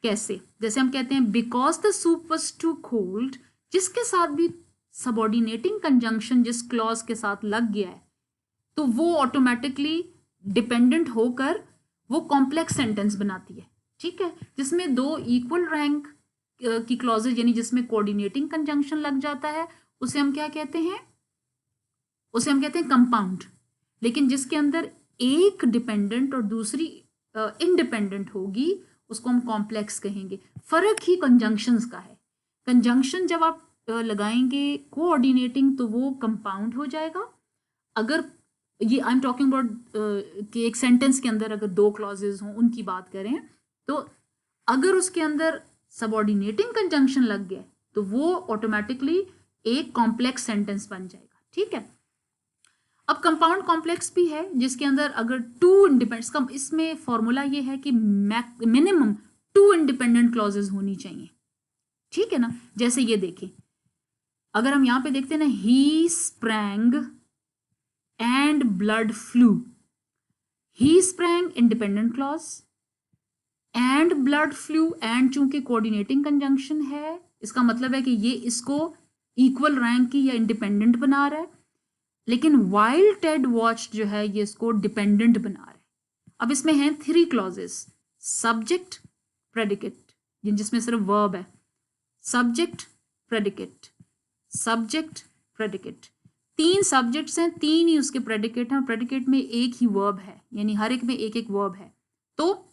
कैसे, जैसे हम कहते हैं because the soup was too cold, जिसके साथ भी सबऑर्डिनेटिंग कंजंक्शन जिस क्लॉज के साथ लग गया है तो वो ऑटोमेटिकली डिपेंडेंट होकर वो कॉम्प्लेक्स सेंटेंस बनाती है, ठीक है, जिसमें दो इक्वल रैंक की क्लॉजेज यानी जिसमें कोऑर्डिनेटिंग कंजंक्शन लग जाता है उसे हम क्या कहते हैं, उसे हम कहते हैं कंपाउंड। लेकिन जिसके अंदर एक डिपेंडेंट और दूसरी इंडिपेंडेंट होगी उसको हम कॉम्प्लेक्स कहेंगे। फर्क ही कंजंक्शंस का है। कंजंक्शन जब आप लगाएंगे कोऑर्डिनेटिंग तो वो कंपाउंड हो जाएगा। अगर ये आई एम टॉकिंग अबाउट कि एक सेंटेंस के अंदर अगर दो क्लॉजेज हों उनकी बात करें तो अगर उसके अंदर सबऑर्डिनेटिंग कंजंक्शन लग गया तो वो ऑटोमेटिकली एक कॉम्प्लेक्स सेंटेंस बन जाएगा, ठीक है। अब कंपाउंड कॉम्प्लेक्स भी है जिसके अंदर अगर टू इंडिपेंडेंट, इसमें फॉर्मूला ये है कि मिनिमम 2 इंडिपेंडेंट क्लॉजेज होनी चाहिए, ठीक है ना। जैसे ये देखें, अगर हम यहां पे देखते हैं ना, he sprang and blood flew, he sprang independent clause and blood flew, and चूंकि कोऑर्डिनेटिंग कंजंक्शन है इसका मतलब है कि ये इसको इक्वल रैंक की या इंडिपेंडेंट बना रहा है। लेकिन वाइल टेड वॉच जो है ये इसको डिपेंडेंट बना रहा है। अब इसमें हैं 3 क्लॉजेस, सब्जेक्ट प्रेडिकेट जिसमें सिर्फ वर्ब है, subject predicate subject predicate, 3 subjects हैं, 3 ही उसके प्रेडिकेट हैं और प्रेडिकेट में एक ही वर्ब है, यानी हर एक में एक एक वर्ब है। तो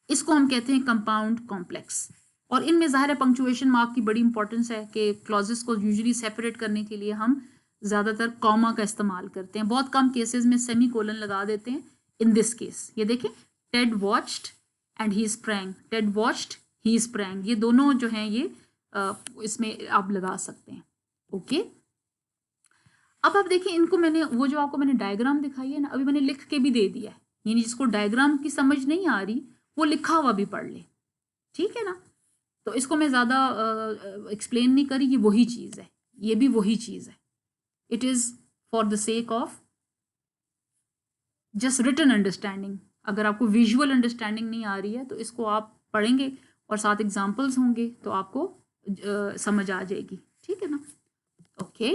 इसको हम कहते हैं कंपाउंड कॉम्प्लेक्स। और इनमें ज़ाहिर है पंक्चुएशन मार्क की बड़ी इंपॉर्टेंस है कि क्लॉजेस को यूजुअली सेपरेट करने के लिए हम ज़्यादातर कॉमा का इस्तेमाल करते हैं, बहुत कम केसेस में सेमी कोलन लगा देते हैं। इन दिस केस ये देखें, Ted watched and he sprang, Ted watched he sprang, ये दोनों जो हैं ये इसमें आप लगा सकते हैं, ओके। अब आप देखिए, इनको मैंने वो जो आपको मैंने डायग्राम दिखाई है ना, अभी मैंने लिख के भी दे दिया है, यानी जिसको डायग्राम की समझ नहीं आ रही वो लिखा हुआ भी पढ़ ले, ठीक है ना। तो इसको मैं ज़्यादा एक्सप्लेन नहीं करी, ये वही चीज़ है, ये भी वही चीज़ है। It is for the sake of just written understanding. अगर आपको विजुअल अंडरस्टैंडिंग नहीं आ रही है तो इसको आप पढ़ेंगे और साथ एग्जाम्पल्स होंगे तो आपको समझ आ जाएगी, ठीक है ना, ओके।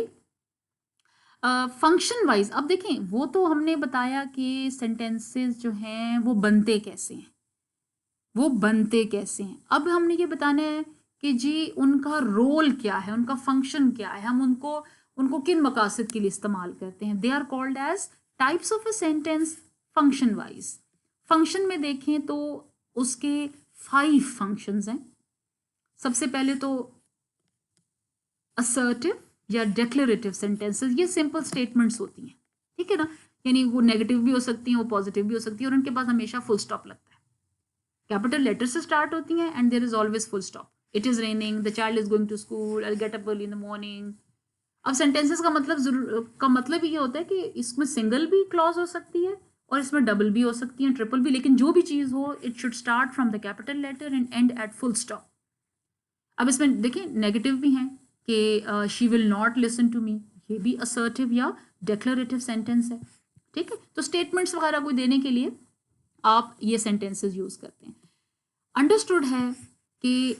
फंक्शन वाइज अब देखें, वो तो हमने बताया कि सेंटेंसेस जो हैं वो बनते कैसे हैं, वो बनते कैसे हैं। अब हमने ये बताना है कि जी उनका रोल क्या है, उनका फंक्शन क्या है, हम उनको किन मकासद के लिए इस्तेमाल करते हैं। They are called as types of a sentence function wise. Function में देखें तो उसके 5 फंक्शंस हैं। सबसे पहले तो असर्टिव या डिक्लेरेटिव सेंटेंसेस, ये सिंपल स्टेटमेंट्स होती हैं, ठीक है ना, यानी वो नेगेटिव भी हो सकती हैं, वो पॉजिटिव भी हो सकती है और उनके पास हमेशा फुल स्टॉप लगता है। कैपिटल लेटर से स्टार्ट होती हैं and there is always full stop. It is raining, the child is going to school, I get up early in the morning. अब सेंटेंसेस का मतलब ये होता है कि इसमें सिंगल भी क्लॉज हो सकती है और इसमें डबल भी हो सकती है, ट्रिपल भी, लेकिन जो भी चीज हो it should start from the capital letter and end at full stop. अब इसमें देखिए नेगेटिव भी हैं कि she will not listen to me, ये भी असर्टिव या डिक्लेरेटिव सेंटेंस है, ठीक है। तो स्टेटमेंट्स वगैरह को देने के लिए आप ये सेंटेंसेस यूज करते हैं। अंडरस्टूड है कि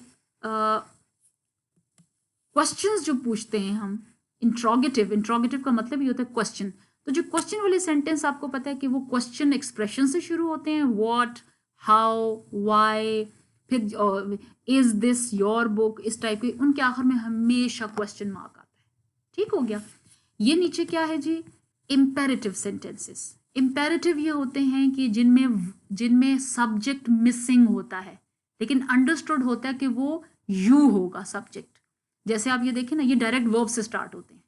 क्वेश्चंस जो पूछते हैं हम, इंट्रोगेटिव का मतलब ये होता है क्वेश्चन। तो जो क्वेश्चन वाले सेंटेंस आपको पता है कि वो क्वेश्चन एक्सप्रेशन से शुरू होते हैं, व्हाट, हाउ, व्हाई, फिर इज दिस योर बुक, इस टाइप के, उनके आखिर में हमेशा क्वेश्चन मार्क आता है, ठीक हो गया। ये नीचे क्या है जी, इंपेरेटिव सेंटेंसेस। इंपेरेटिव ये होते हैं कि जिनमें सब्जेक्ट मिसिंग होता है लेकिन अंडरस्टूड होता है कि वो यू होगा सब्जेक्ट। जैसे आप ये देखें ना, ये डायरेक्ट वर्ब से स्टार्ट होते हैं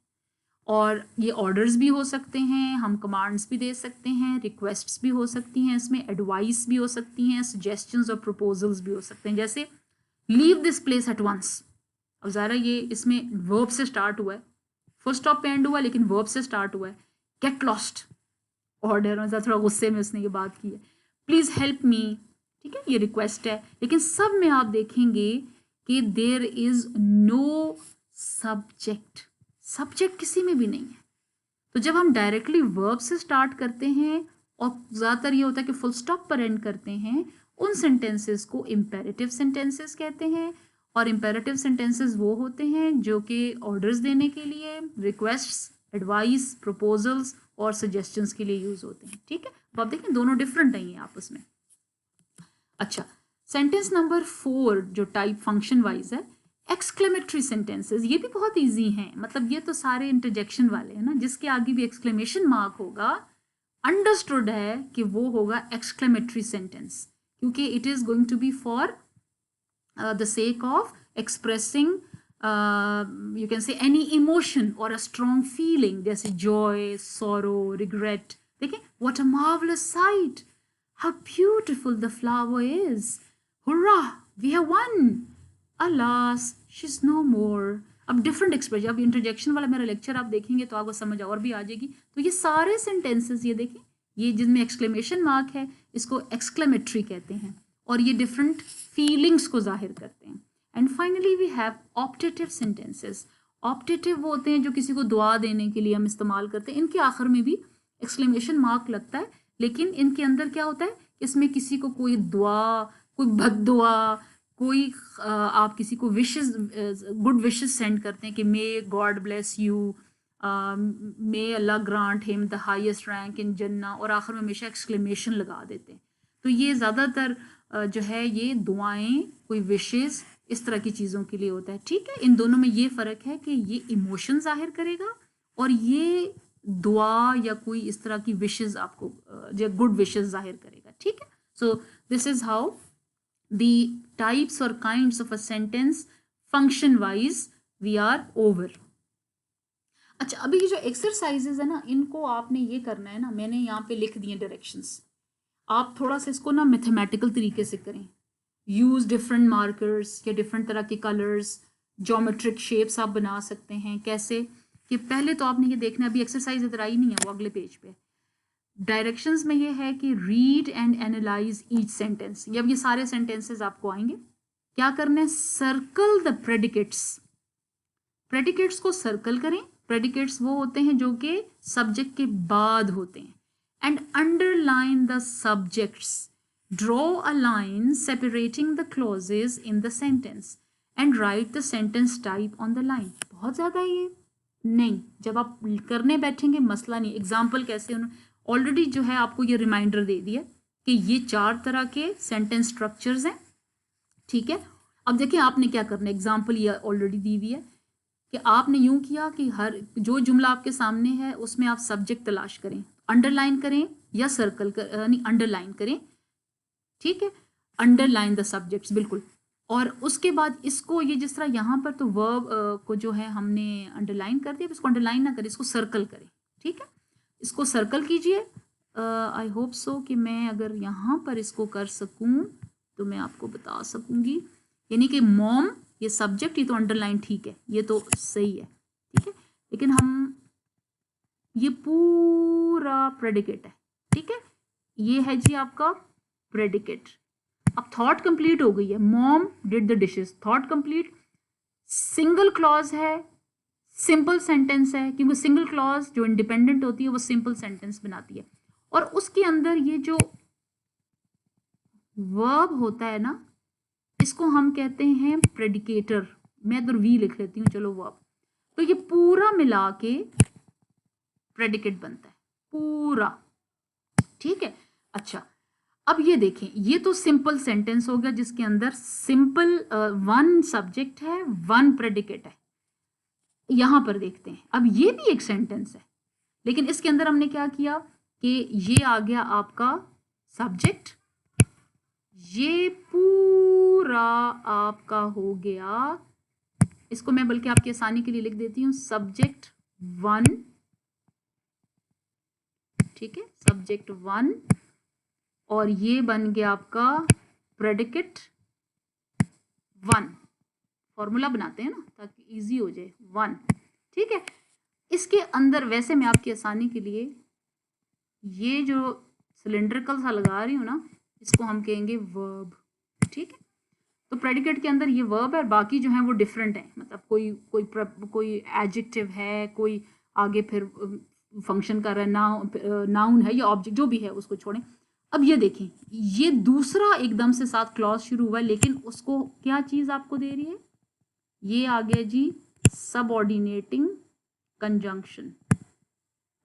और ये ऑर्डर्स भी हो सकते हैं, हम कमांड्स भी दे सकते हैं, रिक्वेस्ट्स भी हो सकती हैं, इसमें एडवाइस भी हो सकती हैं, सजेशंस और प्रपोजल्स भी हो सकते हैं। जैसे leave this place at once, अब ज़रा ये इसमें वर्ब से स्टार्ट हुआ है, फुल स्टॉप पे एंड हुआ लेकिन वर्ब से स्टार्ट हुआ है। गेट लॉस्ट, ऑर्डर में थोड़ा गुस्से में उसने ये बात की है। प्लीज़ हेल्प मी, ठीक है, ये रिक्वेस्ट है, लेकिन सब में आप देखेंगे कि देयर इज नो सब्जेक्ट किसी में भी नहीं है। तो जब हम डायरेक्टली वर्ब से स्टार्ट करते हैं और ज़्यादातर ये होता है कि फुल स्टॉप पर एंड करते हैं, उन सेंटेंसेस को इंपेरेटिव सेंटेंसेस कहते हैं। और इम्पेरेटिव सेंटेंसेस वो होते हैं जो कि ऑर्डर्स देने के लिए, रिक्वेस्ट्स, एडवाइस, प्रपोजल्स और सजेशंस के लिए यूज होते हैं। ठीक है, अब आप देखें दोनों डिफरेंट नहीं है आपस में। अच्छा, सेंटेंस नंबर 4 जो टाइप फंक्शन वाइज है, एक्सक्लेमेटरी सेंटेंसेस, ये भी बहुत इजी हैं, मतलब ये तो सारे इंटरजेक्शन वाले हैं ना, जिसके आगे भी एक्सक्लेमेशन मार्क होगा, अंडरस्टूड है कि वो होगा एक्सक्लेमेटरी सेंटेंस, क्योंकि it is going to be for the sake of expressing you can say any emotion or a strong feeling, जैसे joy, sorrow, regret। देखें, what a marvelous sight, how beautiful the flower is, hurrah, we have won, alas, she's no more। अब different expression, अब interjection वाला मेरा lecture आप देखेंगे तो आपको समझ और भी आ जाएगी। तो ये सारे सेंटेंसेस, ये देखें, ये जिनमें एक्सक्लेमेशन मार्क है इसको एक्सक्लेमेटरी कहते हैं, और ये डिफरेंट फीलिंग्स को जाहिर करते हैं। And finally we have optative sentences. Optative वो होते हैं जो किसी को दुआ देने के लिए हम इस्तेमाल करते हैं, इनके आखिर में भी एक्सक्लेमेशन मार्क लगता है, लेकिन इनके अंदर क्या होता है, इसमें किसी को कोई दुआ, कोई बद्दुआ, कोई आप किसी को विशेस, गुड विशेस सेंड करते हैं कि may God bless you, may Allah grant him the highest rank in जन्ना, और आखिर में हमेशा एक्सक्लेमेशन लगा देते हैं। तो ये ज़्यादातर जो है ये दुआएं, कोई विशेस, इस तरह की चीज़ों के लिए होता है। ठीक है, इन दोनों में ये फ़र्क है कि ये इमोशन जाहिर करेगा और ये दुआ या कोई इस तरह की विशेस आपको जो गुड विशेस जाहिर करेगा। ठीक है, so this is how the types और kinds of a sentence function wise we are over. अच्छा, अभी ये जो एक्सरसाइजेज है ना, इनको आपने ये करना है ना, मैंने यहाँ पे लिख दिए डायरेक्शंस, आप थोड़ा सा इसको ना मैथमेटिकल तरीके से करें। यूज़ डिफरेंट मार्कर्स या डिफरेंट तरह के कलर्स, ज्योमेट्रिक शेप्स आप बना सकते हैं। कैसे कि पहले तो आपने ये देखना, अभी एक्सरसाइज इधर आई नहीं है, वो अगले पेज पे। डायरेक्शंस में ये है कि read and analyse each sentence. जब ये सारे सेंटेंसेस आपको आएंगे, क्या करना है, सर्कल द प्रेडिकेट्स। प्रेडिकेट्स को सर्कल करें। प्रेडिकेट्स वो होते हैं जो कि सब्जेक्ट के बाद होते हैं। And underline the subjects. Draw a line separating the clauses in the sentence and write the sentence type on the line. बहुत ज़्यादा ये नहीं, जब आप करने बैठेंगे मसला नहीं। एग्जाम्पल कैसे, उन्होंने ऑलरेडी जो है आपको ये रिमाइंडर दे दिया कि ये 4 तरह के सेंटेंस स्ट्रक्चर्स हैं। ठीक है, अब देखिए आपने क्या करना है, एग्जाम्पल ये ऑलरेडी दी हुई है कि आपने यूं किया कि हर जो जुमला आपके सामने है उसमें आप सब्जेक्ट तलाश करें, अंडरलाइन करें या सर्कल यानी अंडरलाइन करें। ठीक है, अंडरलाइन द सब्जेक्ट्स, बिल्कुल। और उसके बाद इसको, ये जिस तरह यहाँ पर तो वर्ब को जो है हमने अंडरलाइन कर दिया, इसको अंडरलाइन ना करें, इसको सर्कल करें। ठीक है, इसको सर्कल कीजिए। आई होप सो कि मैं अगर यहाँ पर इसको कर सकूँ तो मैं आपको बता सकूँगी, यानी कि मॉम, ये सब्जेक्ट, ये तो अंडरलाइन ठीक है, ये तो सही है। ठीक है, लेकिन हम ये पूरा प्रेडिकेट है। ठीक है, ये है जी आपका प्रेडिकेट। अब थॉट कंप्लीट हो गई है, mom did the dishes, thought complete. Single clause है, सिंपल सेंटेंस है, क्योंकि सिंगल क्लॉज जो इंडिपेंडेंट होती है वो सिंपल सेंटेंस बनाती है। और उसके अंदर ये जो वर्ब होता है ना, इसको हम कहते हैं प्रेडिकेटर। मैं इधर वी लिख लेती हूँ, चलो वर्ब। तो ये पूरा मिला के प्रेडिकेट बनता है, पूरा। ठीक है, अच्छा, अब ये देखें, ये तो सिंपल सेंटेंस हो गया जिसके अंदर सिंपल 1 सब्जेक्ट है, 1 प्रेडिकेट है। यहां पर देखते हैं, अब ये भी एक सेंटेंस है, लेकिन इसके अंदर हमने क्या किया कि ये आ गया आपका सब्जेक्ट, ये पूरा आपका हो गया, इसको मैं बल्कि आपकी आसानी के लिए लिख देती हूँ, सब्जेक्ट 1। ठीक है, सब्जेक्ट 1, और ये बन गया आपका प्रेडिकेट 1। फॉर्मूला बनाते हैं ना ताकि इजी हो जाए, 1। ठीक है, इसके अंदर वैसे मैं आपकी आसानी के लिए ये जो सिलेंड्रिकल सा लगा रही हूँ ना, इसको हम कहेंगे वर्ब। ठीक है, तो प्रेडिकेट के अंदर ये वर्ब है, और बाकी जो है वो डिफरेंट है, मतलब कोई एडजेक्टिव है, कोई आगे फिर फंक्शन कर रहा है, नाउन है या ऑब्जेक्ट, जो भी है उसको छोड़ें। अब ये देखें, ये दूसरा एकदम से साथ क्लॉज शुरू हुआ है, लेकिन उसको क्या चीज़ आपको दे रही है, ये आ गया जी subordinating conjunction,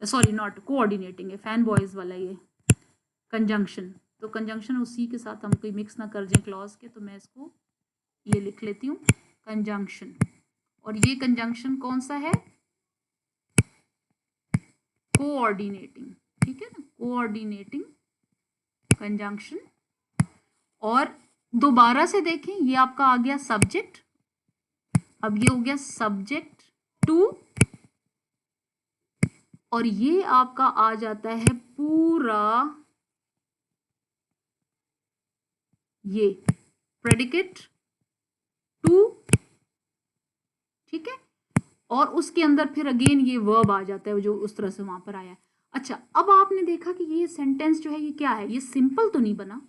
sorry not coordinating है, फैन बॉयज वाला ये कंजंक्शन। तो कंजंक्शन उसी के साथ हम कोई मिक्स ना कर जाए क्लॉज के, तो मैं इसको ये लिख लेती हूँ कंजंक्शन। और ये कंजंक्शन कौन सा है? कोऑर्डिनेटिंग, ठीक है ना, कोऑर्डिनेटिंग कंजंक्शन। और दोबारा से देखें, ये आपका आ गया सब्जेक्ट, अब ये हो गया सब्जेक्ट टू, और ये आपका आ जाता है पूरा ये प्रेडिकेट टू, ठीक है, और उसके अंदर फिर अगेन ये वर्ब आ जाता है जो उस तरह से वहां पर आया है। अच्छा, अब आपने देखा कि ये सेंटेंस जो है ये क्या है, ये सिंपल तो नहीं बना,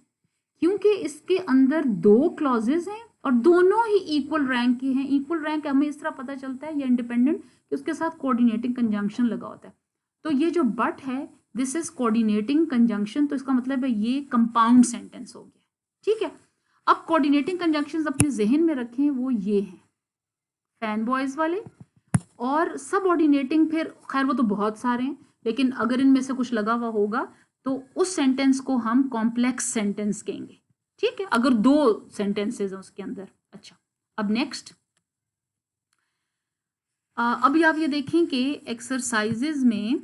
क्योंकि इसके अंदर दो क्लॉजेज हैं और दोनों ही इक्वल रैंक के हैं। इक्वल रैंक हमें इस तरह पता चलता है, ये इंडिपेंडेंट, कि उसके साथ कोऑर्डिनेटिंग कंजंक्शन लगा होता है। तो ये जो बट है, दिस इज कोऑर्डिनेटिंग कंजंक्शन, तो इसका मतलब है ये कंपाउंड सेंटेंस हो गया, ठीक है। अब कोऑर्डिनेटिंग कंजंक्शंस अपने जहन में रखें, वो ये हैं फैन बॉयज वाले, और सबऑर्डिनेटिंग फिर खैर वो तो बहुत सारे हैं, लेकिन अगर इनमें से कुछ लगा हुआ होगा तो उस सेंटेंस को हम कॉम्प्लेक्स सेंटेंस कहेंगे, ठीक है, अगर दो सेंटेंसेस हैं उसके अंदर। अच्छा, अब नेक्स्ट, अभी आप ये देखें कि एक्सरसाइजेज में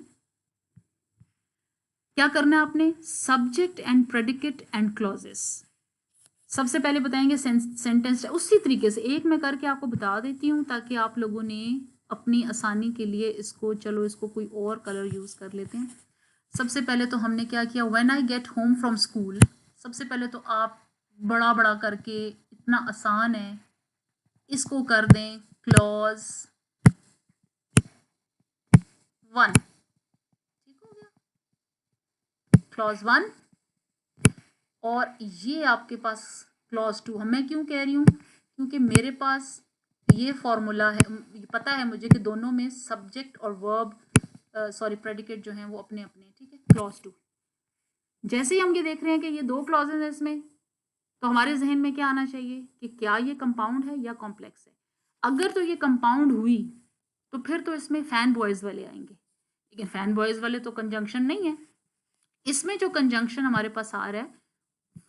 क्या करना है आपने, subject and predicate and clauses. सबसे पहले बताएंगे सेंटेंस, उसी तरीके से एक मैं करके आपको बता देती हूँ ताकि आप लोगों ने अपनी आसानी के लिए इसको, चलो इसको कोई और कलर यूज कर लेते हैं। सबसे पहले तो हमने क्या किया, when I get home from school, सबसे पहले तो आप बड़ा बड़ा करके, इतना आसान है, इसको कर दें क्लॉज 1, ठीक हो गया, क्लॉज 1। और ये आपके पास क्लॉज 2, मैं क्यों कह रही हूँ, क्योंकि मेरे पास ये फॉर्मूला है, पता है मुझे कि दोनों में सब्जेक्ट और वर्ब, सॉरी प्रेडिकेट जो हैं वो अपने अपने, ठीक है, क्लॉज 2। जैसे ही हम ये देख रहे हैं कि ये दो क्लॉजेज हैं इसमें, तो हमारे जहन में क्या आना चाहिए कि क्या ये कंपाउंड है या कॉम्प्लेक्स है। अगर तो ये कंपाउंड हुई तो फिर तो इसमें फैन बॉयज वाले आएंगे, लेकिन फैन बॉयज वाले तो कंजंक्शन नहीं है। इसमें जो कंजंक्शन हमारे पास आ रहा है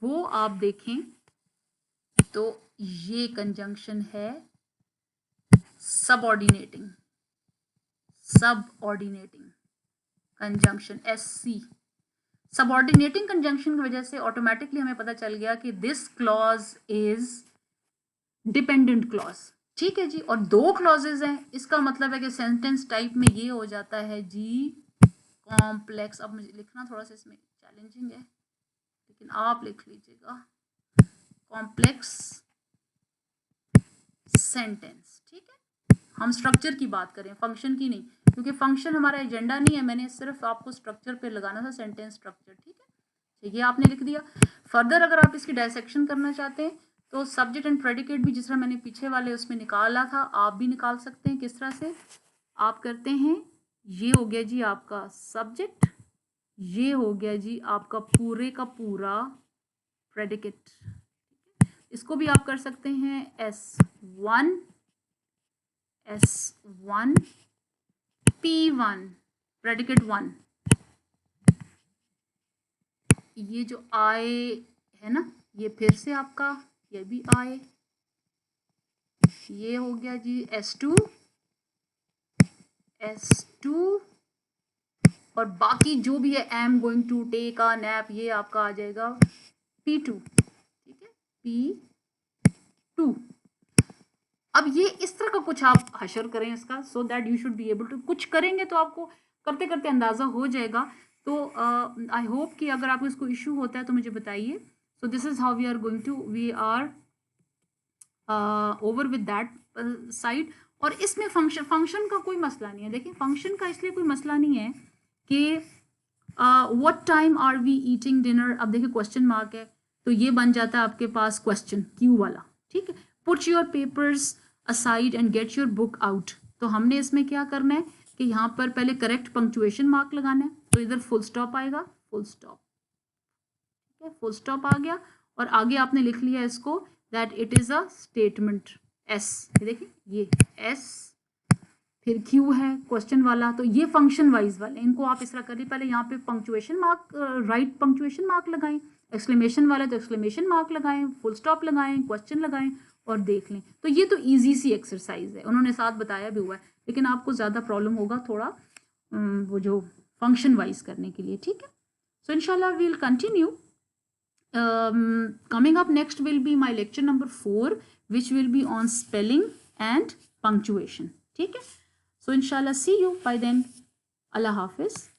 वो आप देखें तो ये कंजंक्शन है subordinating, subordinating conjunction, SC। Subordinating conjunction की वजह से ऑटोमेटिकली हमें पता चल गया कि this clause is dependent clause, ठीक है जी। और दो क्लॉजेज हैं, इसका मतलब है कि सेंटेंस टाइप में ये हो जाता है जी कॉम्प्लेक्स। अब मुझे लिखना थोड़ा सा इसमें चैलेंजिंग है, लेकिन आप लिख लीजिएगा कॉम्प्लेक्स सेंटेंस, ठीक है। हम स्ट्रक्चर की बात करें, फंक्शन की नहीं, क्योंकि फंक्शन हमारा एजेंडा नहीं है, मैंने सिर्फ आपको स्ट्रक्चर पे लगाना था, सेंटेंस स्ट्रक्चर, ठीक है। ये आपने लिख दिया। फर्दर अगर आप इसकी डायसेक्शन करना चाहते हैं तो सब्जेक्ट एंड प्रेडिकेट भी जिस तरह मैंने पीछे वाले उसमें निकाला था, आप भी निकाल सकते हैं। किस तरह से आप करते हैं, ये हो गया जी आपका सब्जेक्ट, ये हो गया जी आपका पूरे का पूरा प्रेडिकेट। इसको भी आप कर सकते हैं S1 P1 प्रेडिकेट 1। ये जो आए है ना, ये फिर से आपका ये भी आए, ये हो गया जी S2 और बाकी जो भी है am going to take a nap, ये आपका आ जाएगा P2, ठीक है, P2। अब ये इस तरह का कुछ आप हशर करें इसका, so that you should be able to, कुछ करेंगे तो आपको करते करते अंदाजा हो जाएगा। तो आई होप कि अगर आपको इसको इशू होता है तो मुझे बताइए। So this is how we are over with that side. और इसमें फंक्शन का कोई मसला नहीं है। देखिए फंक्शन का इसलिए कोई मसला नहीं है कि what time are we eating dinner. अब देखिए क्वेश्चन मार्क है तो ये बन जाता है आपके पास क्वेश्चन क्यू वाला, ठीक है। Put your papers aside and get your book out. तो हमने इसमें क्या करना है कि यहाँ पर पहले करेक्ट पंक्चुएशन मार्क लगाना है, तो इधर फुल स्टॉप आएगा, फुल स्टॉप, ठीक है, फुल स्टॉप आ गया। और आगे आपने लिख लिया इसको that it is a statement, S, ये देखिए ये एस, फिर क्यू है क्वेश्चन वाला, तो ये फंक्शन वाइज वाले, इनको आप इस तरह करिए, पहले यहाँ पे punctuation mark, right punctuation mark लगाएं, एक्सक्लेमेशन वाला तो एक्सक्लेमेशन मार्क लगाएं, फुल स्टॉप लगाएं, क्वेश्चन लगाएं और देख लें। तो ये तो ईजी सी एक्सरसाइज है, उन्होंने साथ बताया भी हुआ है, लेकिन आपको ज़्यादा प्रॉब्लम होगा थोड़ा वो जो फंक्शन वाइज करने के लिए, ठीक है। सो इंशाल्लाह we'll continue. Coming up next will be my lecture number 4, which will be on spelling and punctuation. ठीक है, so inshallah see you by then. Allah Hafiz.